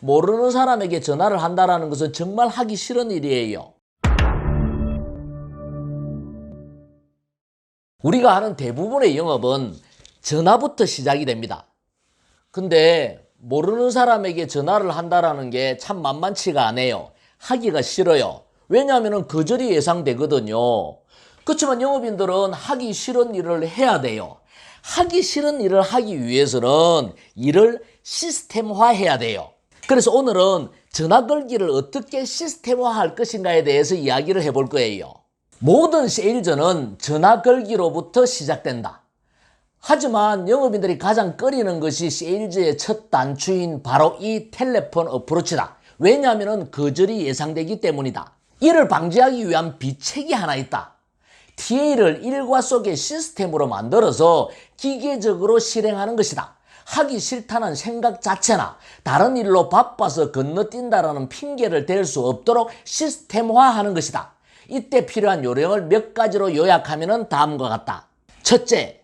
모르는 사람에게 전화를 한다는 것은 정말 하기 싫은 일이에요. 우리가 하는 대부분의 영업은 전화부터 시작이 됩니다. 근데 모르는 사람에게 전화를 한다는 게 참 만만치가 않아요. 하기가 싫어요. 왜냐하면 거절이 예상되거든요. 그렇지만 영업인들은 하기 싫은 일을 해야 돼요. 하기 싫은 일을 하기 위해서는 일을 시스템화해야 돼요. 그래서 오늘은 전화 걸기를 어떻게 시스템화할 것인가에 대해서 이야기를 해볼 거예요. 모든 세일즈는 전화 걸기로부터 시작된다. 하지만 영업인들이 가장 꺼리는 것이 세일즈의 첫 단추인 바로 이 텔레폰 어프로치다. 왜냐하면 거절이 예상되기 때문이다. 이를 방지하기 위한 비책이 하나 있다. TA를 일과 속의 시스템으로 만들어서 기계적으로 실행하는 것이다. 하기 싫다는 생각 자체나 다른 일로 바빠서 건너뛴다라는 핑계를 댈 수 없도록 시스템화하는 것이다. 이때 필요한 요령을 몇 가지로 요약하면 다음과 같다. 첫째,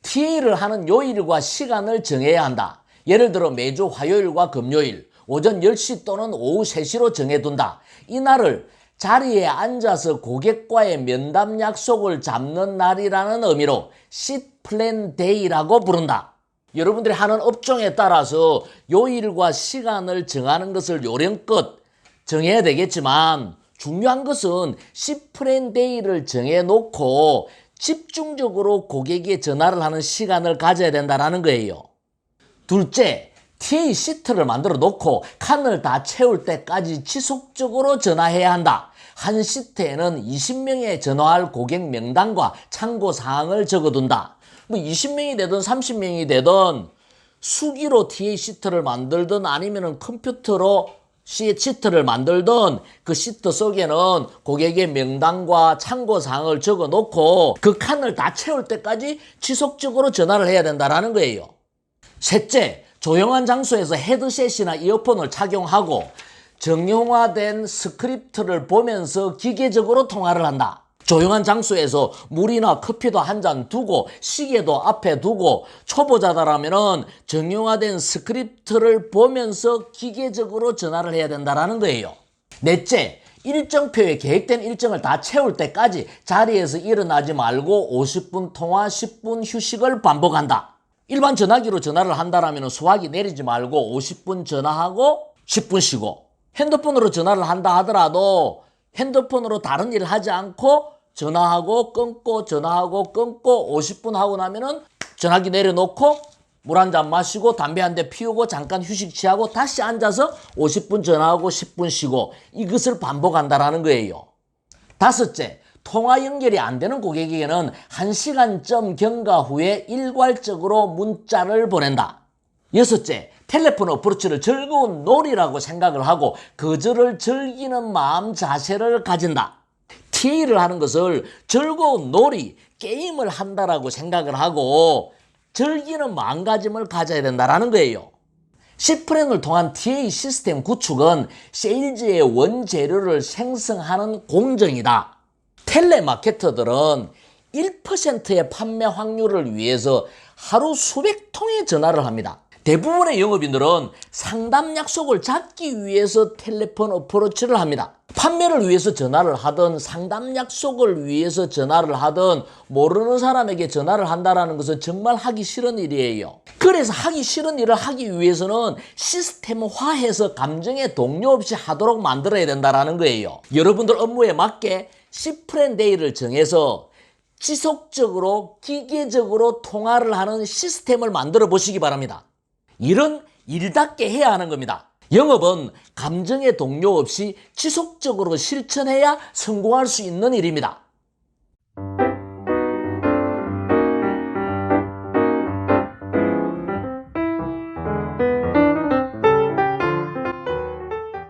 TA를 하는 요일과 시간을 정해야 한다. 예를 들어 매주 화요일과 금요일 오전 10시 또는 오후 3시로 정해둔다. 이날을 자리에 앉아서 고객과의 면담 약속을 잡는 날이라는 의미로 Sit Plan Day라고 부른다. 여러분들이 하는 업종에 따라서 요일과 시간을 정하는 것을 요령껏 정해야 되겠지만 중요한 것은 Sit Plan Day를 정해놓고 집중적으로 고객에게 전화를 하는 시간을 가져야 된다는 거예요. 둘째, TA 시트를 만들어 놓고 칸을 다 채울 때까지 지속적으로 전화해야 한다. 한 시트에는 20명에 전화할 고객 명단과 참고사항을 적어둔다. 20명이 되든 30명이 되든 수기로 TA 시트를 만들든 아니면 컴퓨터로 시트를 만들든 그 시트 속에는 고객의 명단과 참고사항을 적어놓고 그 칸을 다 채울 때까지 지속적으로 전화를 해야 된다는 거예요. 셋째, 조용한 장소에서 헤드셋이나 이어폰을 착용하고 정형화된 스크립트를 보면서 기계적으로 통화를 한다. 조용한 장소에서 물이나 커피도 한 잔 두고 시계도 앞에 두고 초보자다라면 정형화된 스크립트를 보면서 기계적으로 전화를 해야 된다는 거예요. 넷째, 일정표에 계획된 일정을 다 채울 때까지 자리에서 일어나지 말고 50분 통화 10분 휴식을 반복한다. 일반 전화기로 전화를 한다면 수화기 내리지 말고 50분 전화하고 10분 쉬고, 핸드폰으로 전화를 한다 하더라도 핸드폰으로 다른 일을 하지 않고 전화하고 끊고 전화하고 끊고 50분 하고 나면은 전화기 내려놓고 물 한 잔 마시고 담배 한 대 피우고 잠깐 휴식 취하고 다시 앉아서 50분 전화하고 10분 쉬고, 이것을 반복한다는 거예요. 다섯째, 통화 연결이 안 되는 고객에게는 1시간쯤 경과 후에 일괄적으로 문자를 보낸다. 여섯째, 텔레폰 어프로치를 즐거운 놀이라고 생각을 하고 거절을 즐기는 마음 자세를 가진다. TA를 하는 것을 즐거운 놀이, 게임을 한다라고 생각을 하고 즐기는 마음가짐을 가져야 된다는 거예요. C플랜을 통한 TA 시스템 구축은 세일즈의 원재료를 생성하는 공정이다. 텔레마케터들은 1%의 판매 확률을 위해서 하루 수백 통의 전화를 합니다. 대부분의 영업인들은 상담 약속을 잡기 위해서 텔레폰 어프로치를 합니다. 판매를 위해서 전화를 하든 상담 약속을 위해서 전화를 하든 모르는 사람에게 전화를 한다는 것은 정말 하기 싫은 일이에요. 그래서 하기 싫은 일을 하기 위해서는 시스템화해서 감정의 동요 없이 하도록 만들어야 된다는 거예요. 여러분들 업무에 맞게 C플랜 데이를 정해서 지속적으로 기계적으로 통화를 하는 시스템을 만들어 보시기 바랍니다. 일은 일답게 해야 하는 겁니다. 영업은 감정의 동요 없이 지속적으로 실천해야 성공할 수 있는 일입니다.